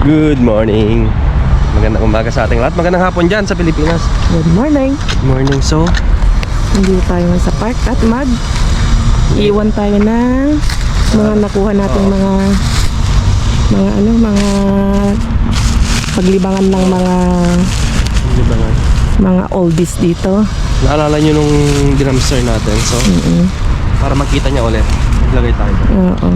Good morning. Magandang umaga sa ating lahat. Magandang hapon dyan sa Pilipinas. Good morning. Good morning. So, Hindi tayo sa park at iwan tayo ng mga nakuha natin mga paglibangan ng mga oldies dito. naalala nyo nung dinamster natin. So, para makita niya ulit, maglagay tayo. Oo.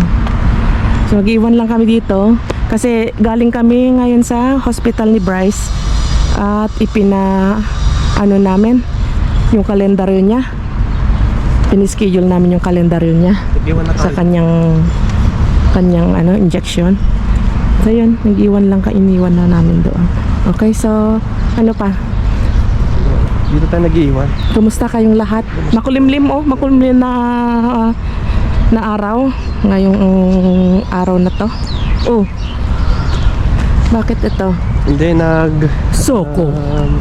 So mag-iwan lang kami dito kasi galing kami ngayon sa hospital ni Bryce at namin yung kalendaryo niya. Pinischedule namin yung kalendaryo niya Nag-iwan na sa tayo. kanyang injection. So yun, nag-iwan lang iniwan na namin doon. Okay, so ano pa? Dito tayo nag-iwan. Kumusta kayong lahat? Makulimlim makulimlim na araw ngayong araw na to. Oh. Bakit ito? Hindi, Soko.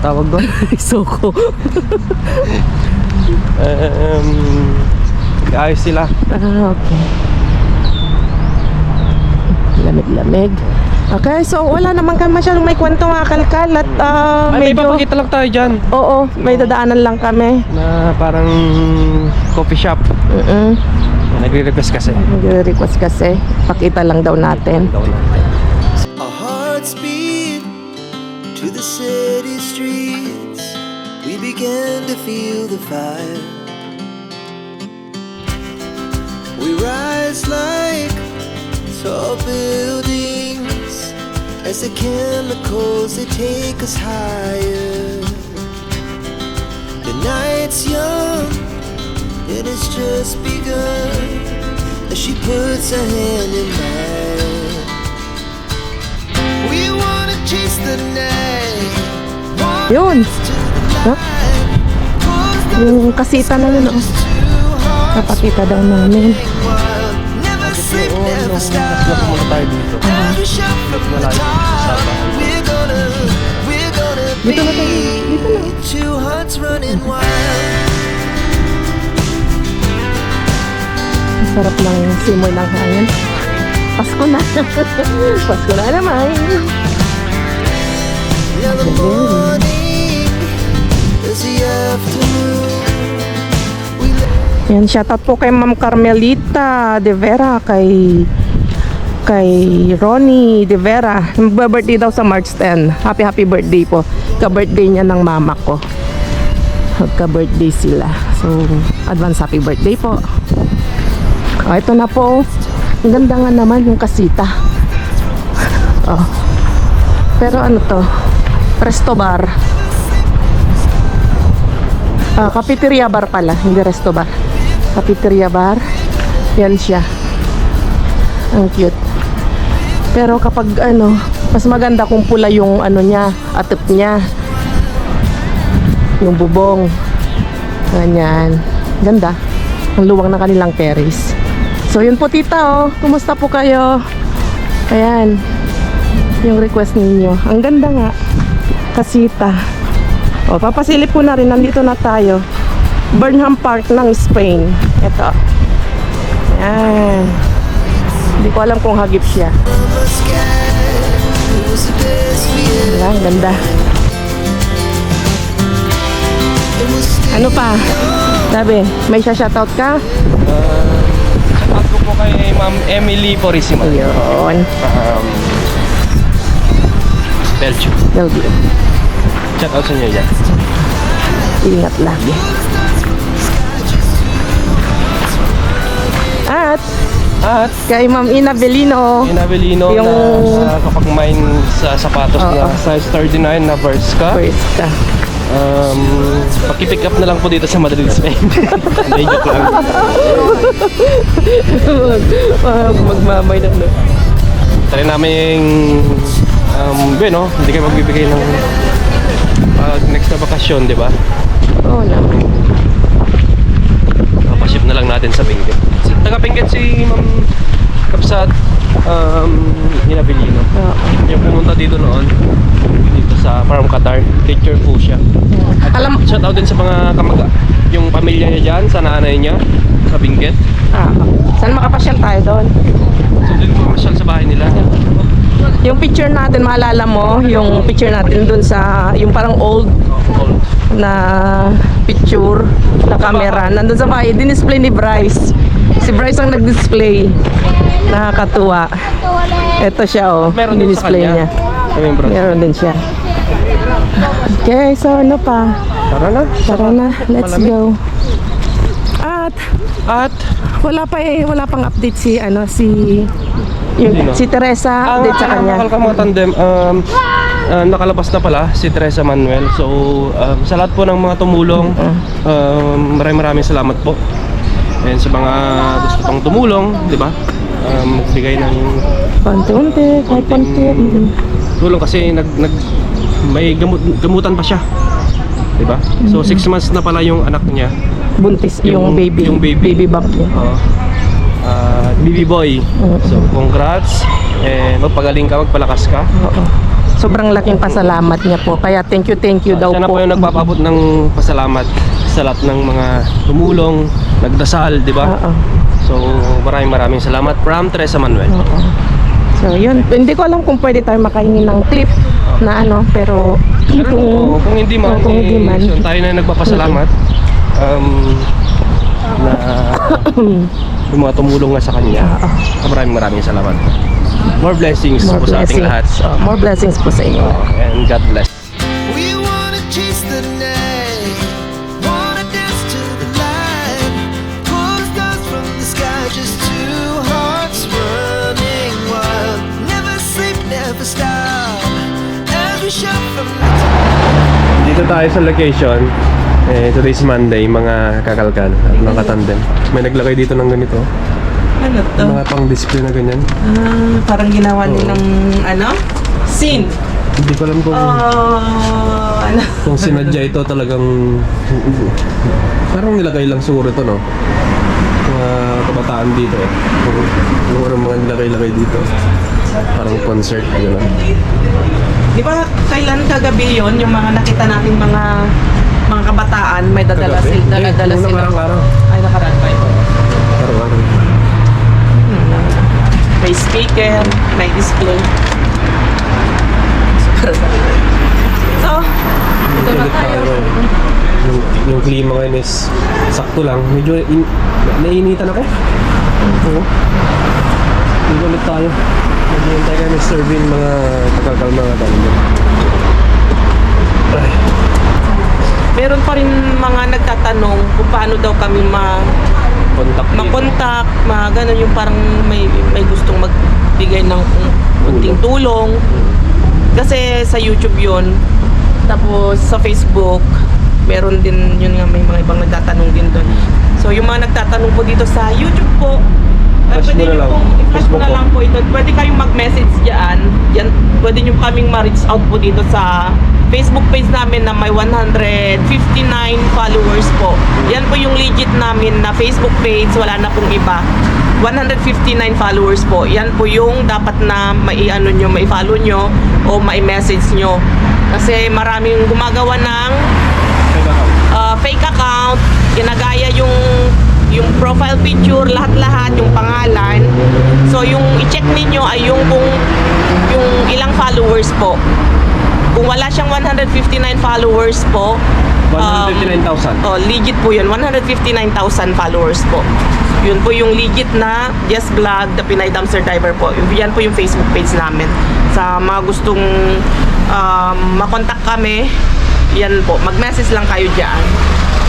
tawag doon? Soko. Ayos sila. Okay. Lamig-lamig. Okay, so wala naman kami masyadong may kwento mga kalkal at May medyo... papakita lang tayo dyan. Oo, may dadaanan lang kami. Na parang coffee shop. Nagre-request kasi. Nagre-request kasi. Pakita lang daw natin. Our hearts beat to the city streets. We began to feel the fire. We rise like tall buildings as the chemicals they take us higher. The night's young and it's just begun as she puts her hand in mine. We wanna chase the night. Yun. Huh? Yung kasita na yun, kapakita daw namin. Never sleep, never Mas stop. muna tayo dito. Every shot from the top. We're gonna Dito na tayo. Dito na. be two hearts running wild. Sarap ng simoy ng hangin. Pasko na. Pasko na naman. Yeah, the morning is the afternoon. We let Yan, shoutout po kay Ma'am Carmelita De Vera, kay Ronnie De Vera. Mag-birthday daw sa March 10. Happy birthday po. Ka-birthday niya ng mama ko. Magka-birthday sila. So, advance happy birthday po. Ito na po. Ang ganda nga naman yung kasita. Oh. Pero ano to? Resto bar. Cafeteria bar pala, hindi resto bar. Cafeteria bar. Yan siya. Ang cute. Pero kapag mas maganda kung pula yung niya, atip niya. Yung bubong. Ganyan. Ganda. Ang luwang ng kanilang terrace. So yun po tita, kumusta po kayo? Ayan. Yung request ninyo. Ang ganda nga. Kasita. Papasilip ko na rin. Nandito na tayo. Burnham Park ng Spain. Ito. Ayan. Hindi ko alam kung hagip siya. the sky. It was the best we ever. Ayan, ganda. It was Ano pa? Sabi, may shoutout ka? Shout ko po kay Ma'am Emily Porissima. Ayun. Belgium. Belgium. Shout out sa inyo dyan. Ingat lagi. At kay Ma'am Ina Belino. Inabelino Yung- na kapag mine sa sapatos na size 39 na Bershka. First ka. Paki-pick up na lang po dito sa Madrid, Spain. Hindi, joke lang. Magmamay na. Try namin hindi kayo magbibigay ng next na bakasyon, di ba? Oo naman. Papaship na lang natin sa Benguet. Taga-Benguet si Ma'am Kapsat Inabilino. Oo. Yung pumunta dito noon, dito sa Param Qatar, teacher po siya. At shout out din sa mga yung pamilya niya dyan, sa nanay niya, sa Benguet. Saan makapasyal tayo doon? So din po masyal sa bahay nila. Yung picture natin, maalala mo, yung picture natin dun sa, yung parang old na picture na camera. Nandun sa bahay, din-display ni Bryce. Si Bryce ang nag-display. Nakakatuwa. Ito siya, oh. Meron din sa Din-display kanya. niya. Remember. Meron din siya. Okay, so ano pa? Tara na. Tara na, let's Malamig. go. At wala pang update si Sino? si Teresa, update sa kanya. Mahal ka mga tandem, nakalabas na pala si Teresa Manuel. So, sa lahat po ng mga tumulong, maraming salamat po. And sa mga gusto pang tumulong, di ba? Magbigay ng Konti-unti, kahit konti. tulong kasi may gamutan pa siya. Di ba? So, 6 months na pala yung anak niya. Buntis yung baby. Yung baby bump niya. Oo. Baby boy. So, congrats. And magpagaling ka, magpalakas ka. Oo. Sobrang laking pasalamat niya po. Kaya thank you daw Siya na po. po yung nagpapabot ng pasalamat sa lahat ng mga tumulong, nagdasal, di ba? Oo. So, maraming salamat from Teresa Manuel. Oo. So, yun. Hindi ko alam kung pwede tayo makahingi ng clip na pero Pero kung hindi man, kung hindi man. so, tayo na yung nagpapasalamat na yung mga tumulong nga sa kanya. Maraming salamat. More blessings po sa ating lahat. More blessings po sa inyo. And God bless. We wanna chase the night, wanna dance to the light, pull stars from the sky, just two hearts running wild. Never sleep, never stop, as we shout from the top. Dito tayo sa location. Today's Monday, mga kakalkal at mga katandem. May naglagay dito ng ganito. Ano to? Mga pang-display na ganyan. Parang ginawa nilang scene. Hindi ko alam kung Ano? sinadya ito talagang parang nilagay lang siguro ito, no? Mga kabataan dito eh. Kung ano mga nilagay dito. Parang concert, gano'n. Di ba kailan kagabi yon yung mga nakita natin mga kabataan may dadala sila, Nung nakarang-araw. Ay, nakaraan pa ito. Araw-araw. May speaker, may display. So, ito na Ulit tayo. Yung klima ngayon is sakto lang. Medyo nainitan ako. Oo. Dito ulit tayo. Naghihintay kami serving mga kakakal mga tanda. Meron pa rin mga nagtatanong kung paano daw kami makontak, gano'n yung parang may gustong magbigay ng kunting tulong. Kasi sa YouTube yon, tapos sa Facebook, meron din yun nga, may mga ibang nagtatanong din doon. So yung mga nagtatanong po dito sa YouTube po, Flash mo pwede na nyo lang. pong i-flash Facebook mo na po. lang po ito. Pwede kayong mag-message dyan. Pwede nyo kaming ma-reach out po dito sa Facebook page namin na may 159 followers po. Yan po yung legit namin na Facebook page, wala na pong iba. 159 followers po. Yan po yung dapat na mai-follow nyo o mai-message nyo. Kasi maraming gumagawa ng fake account, ginagaya yung profile picture, lahat-lahat, yung pangalan. So yung i-check ninyo ay yung ilang followers po. Kung wala siyang 159 followers po, 159,000. legit po yun. 159,000 followers po. Yun po yung legit na Just Vlog, The Pinay Dumpster Diver po. Yan po yung Facebook page namin. Sa mga gustong makontak kami, yan po. Mag-message lang kayo dyan.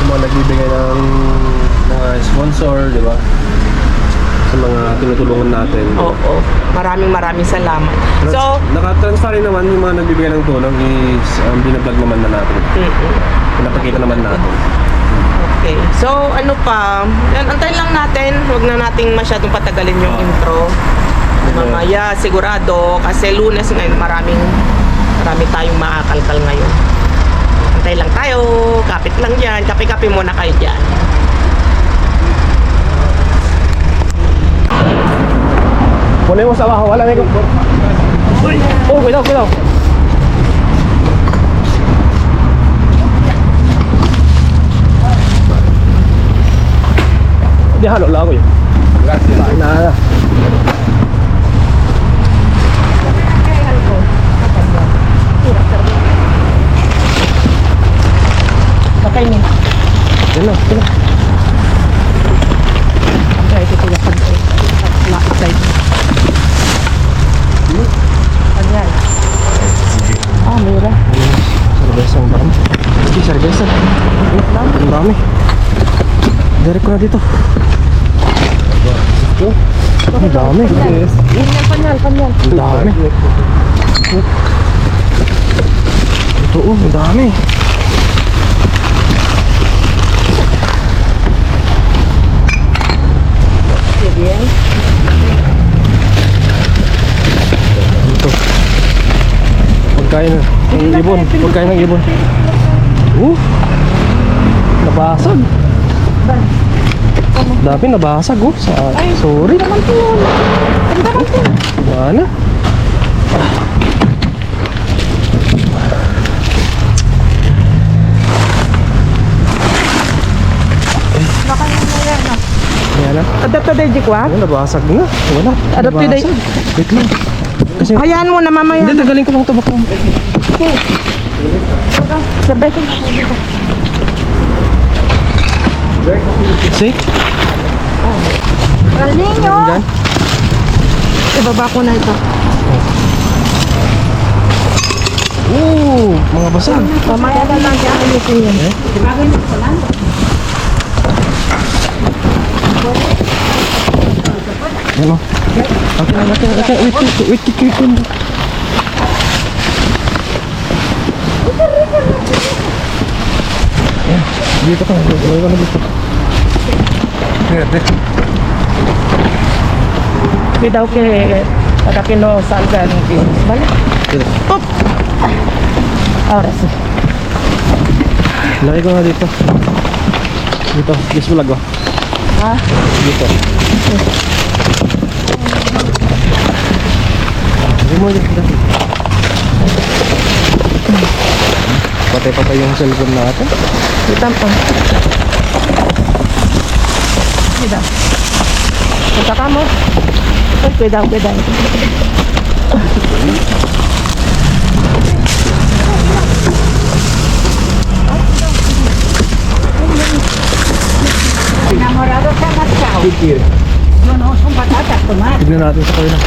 Sa mga nagbibigay ng mga sponsor, di ba? Sa mga tinutulungan natin. Oo. Maraming salamat. So, naka-transfer rin naman yung mga nagbibigay ng tulong is binablog naman na natin. Pinapakita naman natin. okay. So, ano pa? Antayin lang natin. Huwag na nating masyadong patagalin yung intro. Mamaya, sigurado. Kasi Lunes ngayon, marami tayong makakalkal ngayon. Antay lang tayo. Kapit lang dyan. Kape-kape muna kayo dyan. Wala yung usawa ko. Wala na yung... Oh, kudaw. Hindi, halo lang ako yun. Gracias. Na. kayo niya. Yan na, yan na. Try ko sila pag ma-side. Ayan. Ah, mira. Cerveza ang dami. Hindi, cerveza. Ang dami. Direct ko na dito. Ang dami. Panyal. Ang dami. Ito ang dami. Bien. Ito. Pagkain ng ibon. Pagkain ng ibon. Nabasag. Dami nabasag oh. Sorry. Mana? Yan na. Adapt to the kwa? Nabasag na. Wala. Adapt to the... Nabasag. Wait lang. Kasi... Hayaan mo na mamaya. Hindi, tagalin ko lang ito. Baka... Sabay ko. See? Ralinyo! Diyan. Ibaba ko na ito. Mga basag. Mamaya na lang siya ayusin yan. Yan o. Okay. Wait. Ayan, dito ka. Buhay ka na dito. Dito. Pidaw ke ada kino salga ng pinis. Balik. Dito. Up! Ahora sí. Laki ko na dito. Dito. Yes, bulag oh. Ha? Dito. Hindi mo dito. Patay yung cellphone natin. Hitam pa. Pidaw. Punta ka mo. Ay, pidaw. Enamorado sa Macau. Kikir. No, son patatas, tomate. Tignan natin sa kayo na.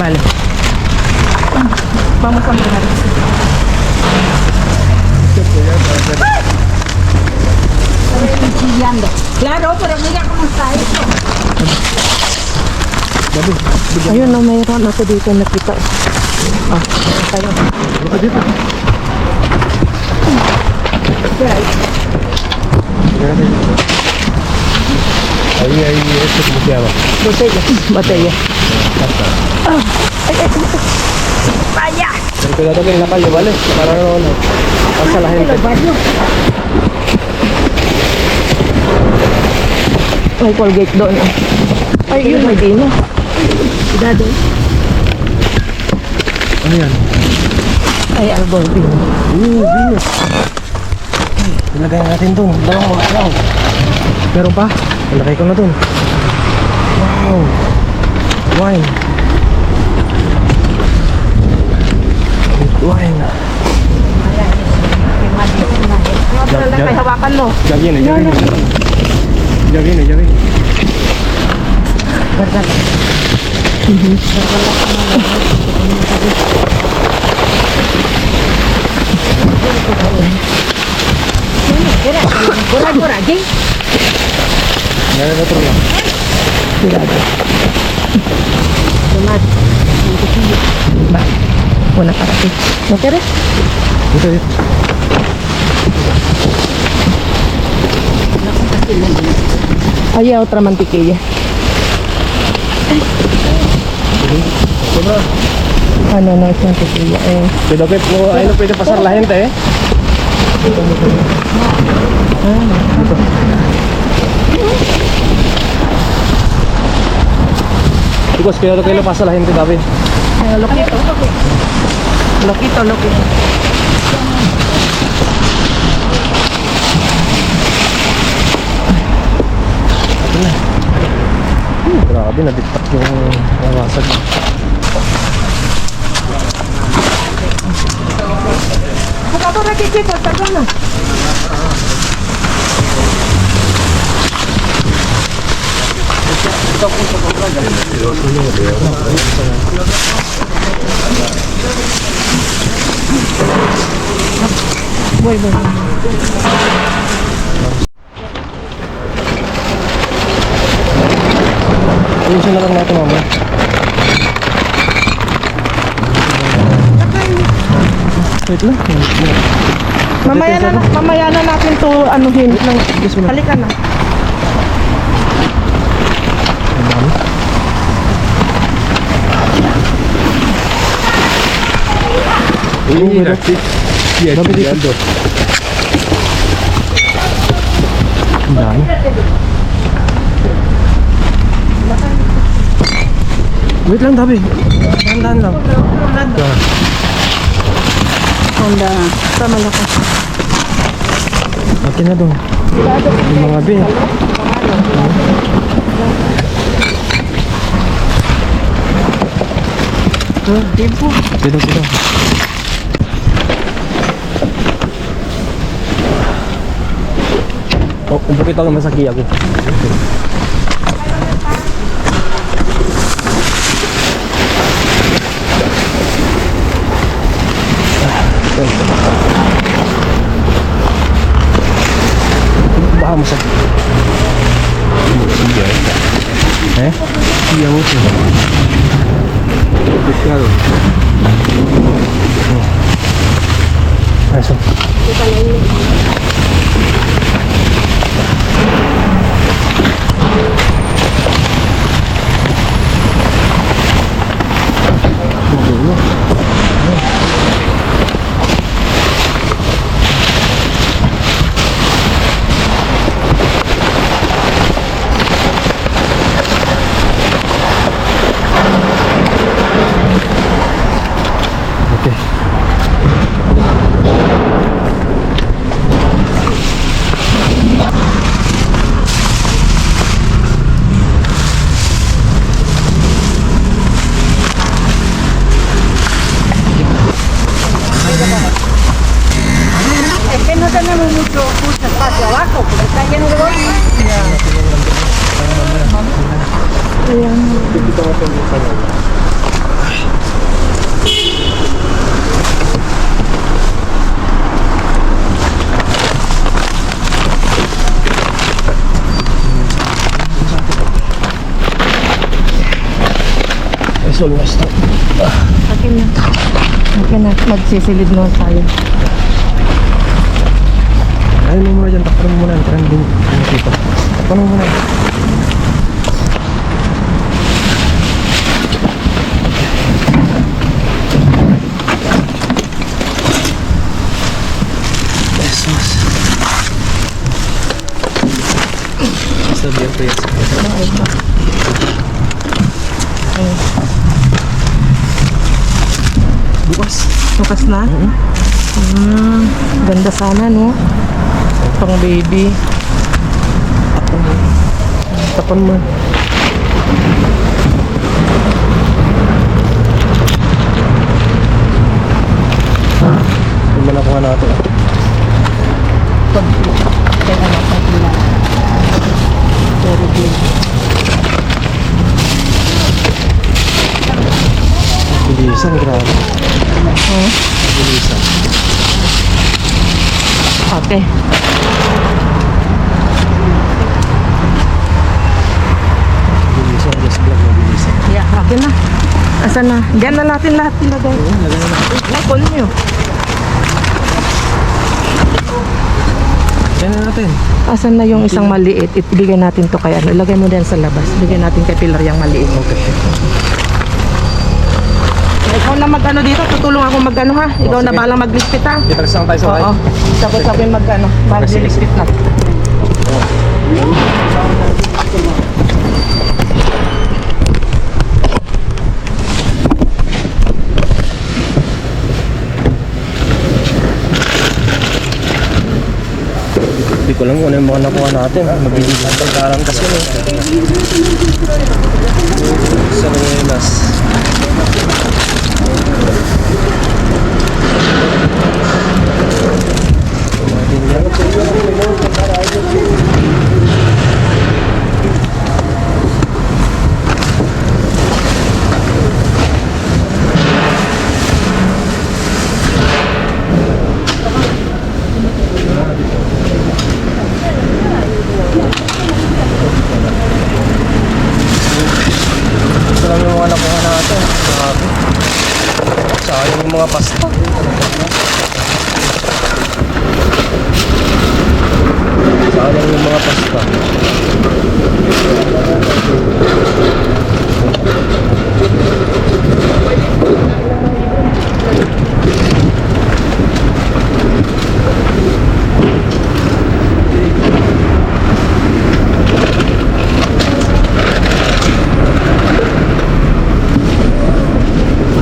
Vale. Vamos a mirar. Estoy chillando. Claro, pero mira cómo está esto. Ayun na, mayroon ako dito nakita. Ah, tayo. Dito. Ahí, esto como se llama. Botella. Vaya. Pero cuidado que en la calle, ¿vale? Para no pasa la gente. May Colgate doon. Ay, yun, may dino. Cuidado. Ano yan? Ay, albor dino. Vino. Ilagay natin dun. Wow. Meron pa? Ilagay ko na dun. Wow. Wine. Wine. May hawakan mo. Ya viene. Por allí. Ya del otro lado. Cuidado. Va. Una para ti. ¿No quieres? Dito. Hay otra mantequilla. Ah, no, es mantequilla. Pero que ahí no puede pasar la gente, ¿eh? Chicos, cuidado que le pasa a la gente también. Loquito. Grabe, nabitak yung nawasag. Por aquí, chicos, perdona. Ayusin na lang natin mamaya. Wait lang. Mamaya na natin to anuhin. Halika na. Wait lang, Dabi. Dahan-dahan lang. Honda. Tama lang ko. Okay na doon. Yung mga bin. Dito. Oh, un poquito más aquí, ako. Baka masakit. Eh? Iya mucho. Pescado. Eso. Es que no tenemos mucho espacio abajo, porque está lleno de bolsas. Eso lo está. Okay na. Magsisilid na tayo. Ayun mo muna dyan, takpan mo muna. Parang din dito. Takpan mo muna. Besos. Está bien, pues. Bukas. Bukas na? Ganda sana, no? Pang baby. Tapan mo. Yung manakuha natin. Very good. Bilisan, grabe. Bilisan. Okay. Bilisan, just vlog na bilisan. Yeah, okay na. Asan na? Diyan na natin lahat ilagay. Lagay na natin. Nakon nyo. Yan na natin. Asan na yung isang maliit? Ibigay natin to kay ano. Ilagay mo din sa labas. Ibigay natin kay Pilar yung maliit. Okay. Ikaw na mag-ano dito. Tutulong ako mag-ano ha. Ikaw na sige. balang mag-lispit ha. Iparas lang tayo sa Oo. Sabi mag-ano. Mag-lispit na. Hindi ko lang kung ano yung mga nakuha natin. Mabilisan ang karang kasi. Sa Nuelas. Sayang yung mga pasta. Sayang yung mga pasta.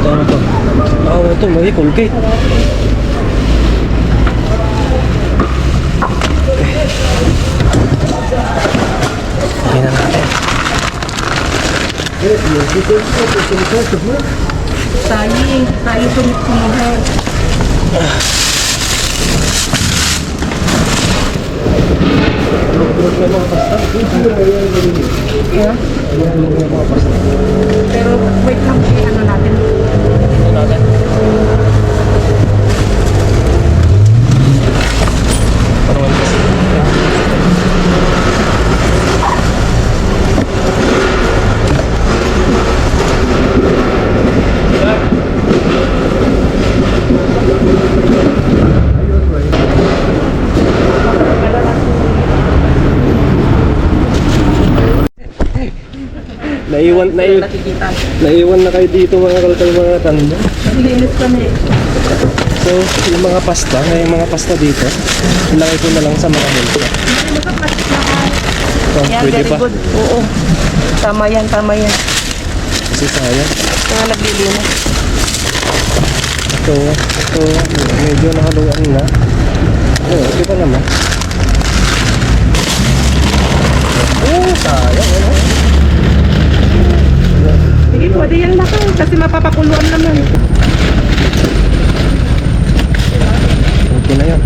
Ano to? Oh, ito, may Colgate. Okay na natin. Tayo tumuhan. Pero wait lang, ano natin. Ito natin. Parang wala kasi. Naiwan na kayo dito mga kalkal mga tanda. Linis kami. So, yung mga pasta, may mga pasta dito. Ilagay ko na lang sa mga multo. So, Yan, pwede very pa. good. Oo. Tama yan, tama yan. Kasi sayang. Mga naglilinis. Ito, medyo nakaluan na. Okay pa naman. Sayang. Ano? Sige, pwede yan na to. Kasi mapapakuluan naman. Okay na yan.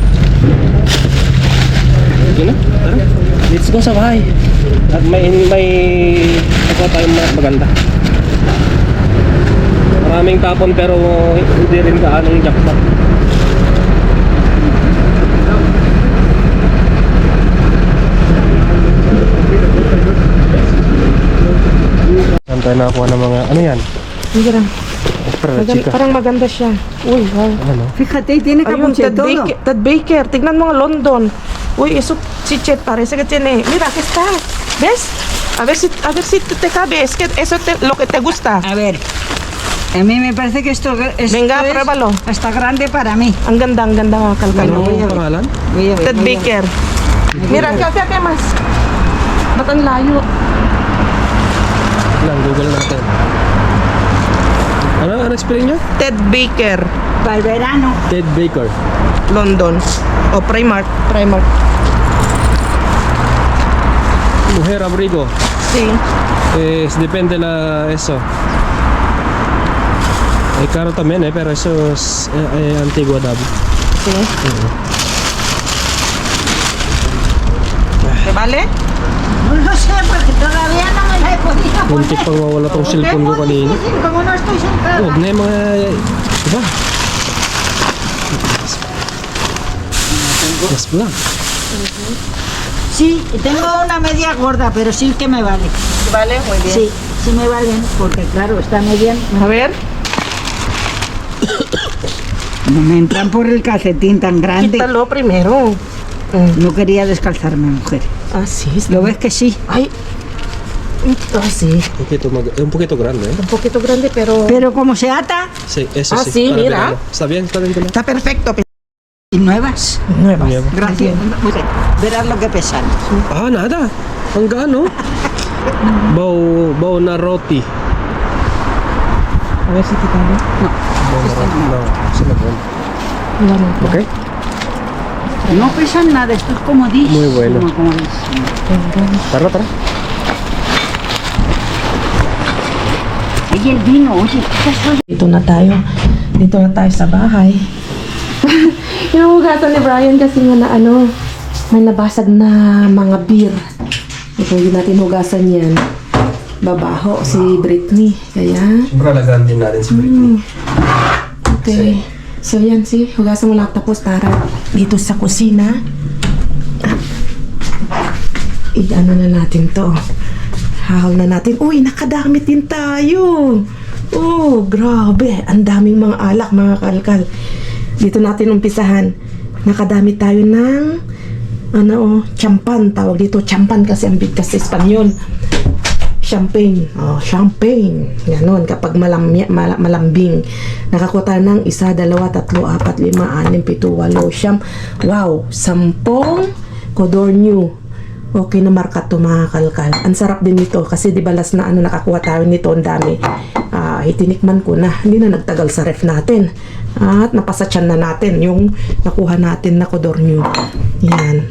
Okay na? Tara. Let's go sa bahay. At may nakuha tayong mga maganda. Maraming tapon pero hindi rin kaanong jackpot. Saan tayo nakakuha ng mga, ano yan? Sige lang. Opera, chika. Parang maganda siya. Uy, wow. Ano? Fíjate, tiene Ayun, capuche todo. Ted Baker. Tignan mo nga London. Uy, eso chichet parece que tiene. Mira, aquí está. ¿Ves? A ver si te cabe. Es que eso es lo que te gusta. A ver, a mí me parece que esto Venga, es pruébalo. hasta grande para mí. Ang ganda, kalkalo. Ano ang pangalan? Voy a ver, Ted voy a ver. Baker. Mira, ¿qué más? Ba't ang layo? Lang, Google natin. Ano explain niya? Ted Baker, Para el verano. Ted Baker. London. O Primark. Mujer abrigo. Sí. Depende la eso. Caro también, pero eso es antigüedad. Sí. ¿Te vale? No lo sé, porque todavía no me la he podido Muntik pang mawala tong cellphone ko kanina. Como no estoy sentada. Huwag na yung mga... Diba? Yes, vlog. Sí, tengo una media gorda, pero sí que me vale. ¿Te vale? Muy bien. Sí, sí me valen, porque claro, esta media A ver. no me entran por el calcetín tan grande. Quítalo primero. No quería descalzarme, mujer. Ah, sí. ¿Lo ves que sí? Ay. Sí. Un poquito grande, ¿eh? Un poquito grande, pero... Pero como se ata, Sí, eso Ah, sí. sí, para mira. verano. Está bien con la... Está perfecto. y nuevas. Nuevas. Nueva. Gracias. Mujer, verás lo que pesan. Ah, nada. Ang gaano. Bow na roti. A ver si te cabe. Bow na roti. No, sila bon. Wala na po. Okay. No pesan nada, esto es comodísimo. Muy bueno. Comodísimo. Tara, tara. Y el vino, oye, ¿qué soy? Dito na tayo sa bahay. Hinuhugasan ni Brian kasi nga na ano, may nabasag na mga beer. Ito hindi natin hugasan yan. Babaho si Britney. Kaya, Siyempre, alagaan din natin si Britney. okay. So yan hugasan mo lang tapos tara dito sa kusina. I-ano na natin to. Hahol na natin. Uy, nakadami din tayo. Oh, grabe. Ang daming mga alak, mga kalkal. Dito natin umpisahan. Nakadami tayo ng champan. Tawag dito, champan kasi ang bigkas sa Espanyol. Champagne. Oh, champagne. Ganon. Kapag malambing. Nakakuha tayo ng 1, 2, 3, 4, 5, 6, 7, 8, 9. Wow! 10 Codorniu. Okay na marka to, mga kalkal. Ang sarap din nito kasi di balas na nakakuha tayo nito. Ang dami. Itinikman ko na. Hindi na nagtagal sa ref natin. At napasatyan na natin yung nakuha natin na Codorniu. Yan.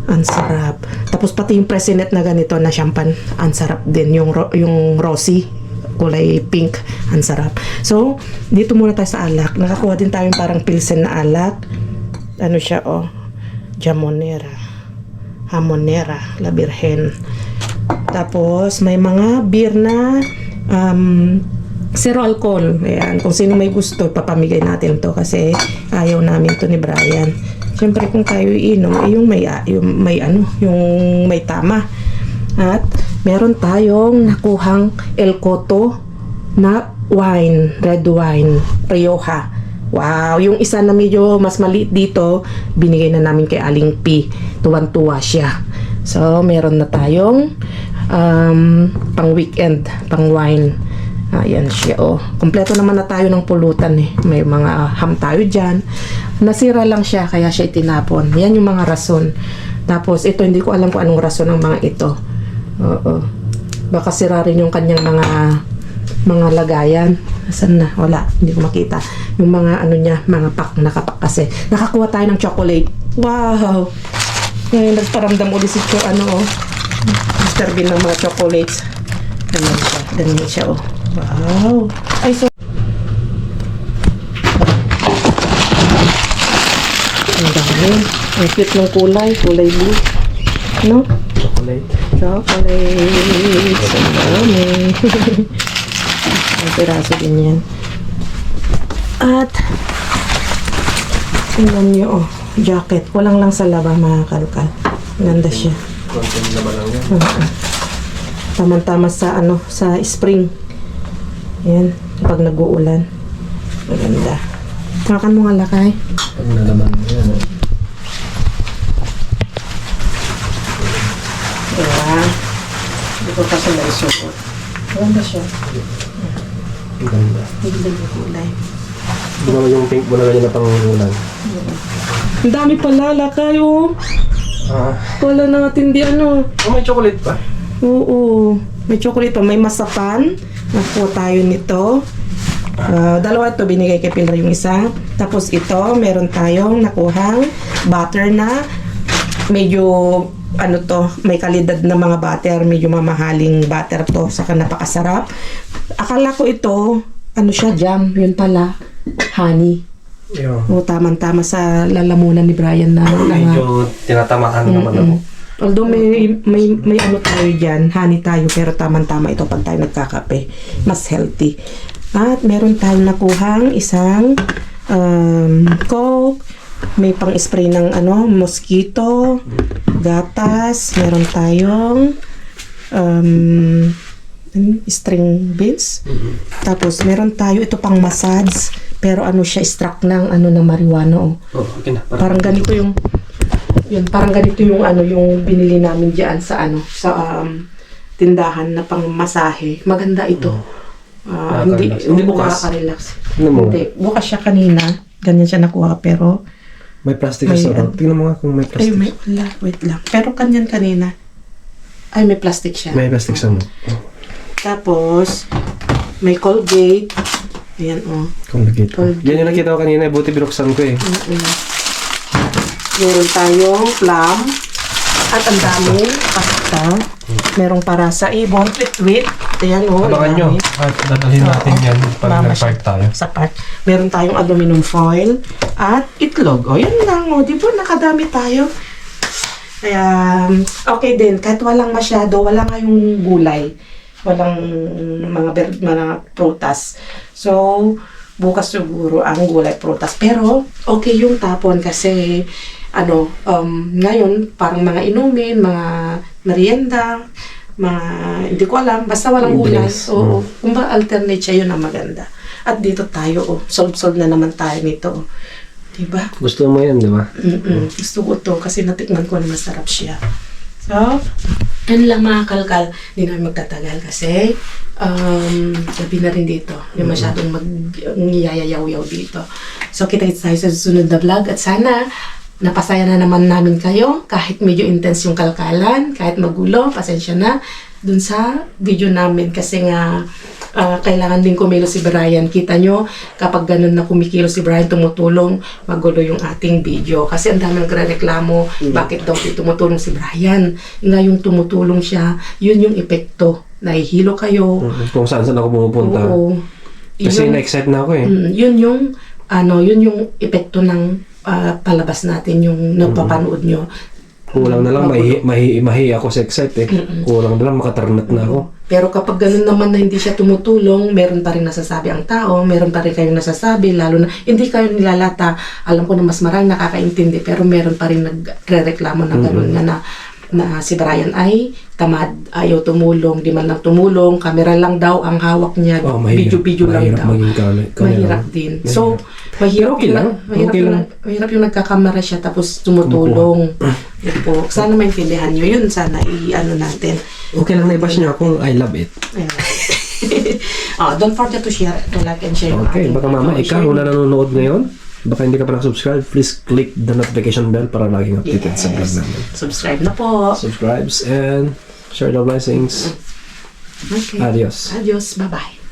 Ang sarap. Tapos pati yung President na ganito na champagne, ang sarap din. Yung rosy, kulay pink, ang sarap. So, dito muna tayo sa alak. Nakakuha din tayo parang pilsen na alak. Ano siya, Hamonera, La Virgen. Tapos, may mga beer na zero alcohol. Ayan, kung sino may gusto, papamigay natin to kasi ayaw namin to ni Brian. Siyempre kung tayo iinom, yung may tama. At meron tayong nakuhang El Coto na wine, red wine, Rioja. Wow, yung isa na medyo mas maliit dito, binigay na namin kay Aling P. Tuwan-tuwa siya. So, meron na tayong pang weekend, pang wine. Ayan siya, Kompleto naman na tayo ng pulutan eh. May mga ham tayo dyan. Nasira lang siya, kaya siya itinapon. Yan yung mga rason. Tapos, ito, hindi ko alam kung anong rason ng mga ito. Oo. Baka sira rin yung kanyang mga lagayan. Asan na? Wala. Hindi ko makita. Yung mga mga nakapak kasi. Nakakuha tayo ng chocolate. Wow! Ngayon, nagparamdam ulit si Mr. Bean ng mga chocolates. Ganyan siya, Wow! Ay, so... Ang dami. Ang cute ng kulay. Kulay blue. No? Chocolate. Ang dami. Ang piraso din yan. At tingnan nyo, jacket. Walang lang sa laba, mga kalkal. Ganda siya. Konti naman lang yan. Tama-tama sa sa spring. Yan, kapag nag-uulan. Maganda. Makan mo nga lakay. Ano na naman yan. Diba? Hindi ko kasi naisuot. Maganda siya. Ang ganda. Hindi lang yung kulay. Hindi naman yung pink mo na ganyan na pangulan. Ang dami pala, lakay, Wala natin may chocolate pa? Oo. May chocolate pa. May masapan. Nakuha tayo nito. Dalawa ito binigay kay Pilar yung isa. Tapos ito, meron tayong nakuhang butter na medyo may kalidad na mga butter. Medyo mamahaling butter to. Saka napakasarap. Akala ko ito, siya, jam. Yun pala, honey. Yeah. Tama-tama sa lalamunan ni Brian na Medyo tinatamaan naman ako. Although may tayo dyan, honey tayo, pero tama-tama ito pag tayo nagkakape. Mas healthy. At meron tayong nakuhang isang Coke. May pang-spray ng mosquito, gatas. Meron tayong string beads. Tapos meron tayo ito pang massage, pero siya extract ng ng marijuana. Okay na. Parang ganito yung yung binili namin diyan sa tindahan na pang masahe. Maganda ito. Hindi bukas. Nakaka-relax. Mo? Hindi, bukas siya kanina. Ganyan siya nakuha, pero May plastic sa sarap. Tingnan mo nga kung may plastic. wait lang. Pero kanyan kanina. Ay, may plastic siya. May plastic sa mo. Tapos, may Colgate. Ayan, Colgate. Colgate. Yan yung nakita ko kanina. Buti binuksan ko eh. Meron tayong plum. At ang daming pasta. Merong para sa ibon. Wait. Ayan, Abangan nyo. At dadalhin natin yan pag nag-park tayo. Sa park. Meron tayong aluminum foil. At itlog. Yan lang. Di ba nakadami tayo? Kaya, okay din. Kahit walang masyado, wala nga yung gulay. Walang mga prutas. So, bukas siguro ang gulay prutas. Pero, okay yung tapon kasi, ngayon, parang mga inumin, mga merienda, hindi ko alam, basta walang ulan. Drinks. Oo. Kung ba alternate siya, yun ang maganda. At dito tayo, solve na naman tayo nito. Diba? Gusto mo yan, di ba? Gusto ko to kasi natikman ko na masarap siya. So, yan lang mga kalkal. Hindi namin magtatagal kasi gabi na rin dito. Yung masyadong yayayaw-yaw dito. So, kita-kits tayo sa susunod na vlog at sana napasaya na naman namin kayo kahit medyo intense yung kalkalan, kahit magulo, pasensya na dun sa video namin kasi nga kailangan din kumilos si Brian. Kita nyo, kapag ganun na kumikilos si Brian, tumutulong, magulo yung ating video. Kasi ang dami nagre-reklamo, bakit daw di tumutulong si Brian? Nga yung tumutulong siya, yun yung epekto. Nahihilo kayo. Kung saan ako pumupunta. Oo. Kasi Yun- na-excite na ako eh. yun yung epekto ng palabas natin, yung nagpapanood nyo. Kulang na lang, mahi ako sa excite eh. Kulang na lang, makatarnat na ako. Pero kapag ganun naman na hindi siya tumutulong, meron pa rin nasasabi ang tao, meron pa rin kayong nasasabi, lalo na hindi kayo nilalata. Alam ko na mas marami nakakaintindi, pero meron pa rin nagre-reklamo na ganun nga na si Brian ay tamad, ayaw tumulong, di man lang tumulong, camera lang daw ang hawak niya, video lang daw. Mahirap din. So, mahirap okay lang. mahirap yung nagkakamera siya tapos tumutulong. Yun po. Sana maintindihan nyo yun. Sana i-ano natin. Okay lang na i-bash niyo ako, I love it. Don't forget to share, to like and share. Okay, baka mama, ikaw na nanonood ngayon, baka hindi ka pa nakasubscribe, please click the notification bell para laging updated sa vlog namin. Subscribe na po. Subscribes and share the blessings. Okay. Adios. Adios. Bye-bye.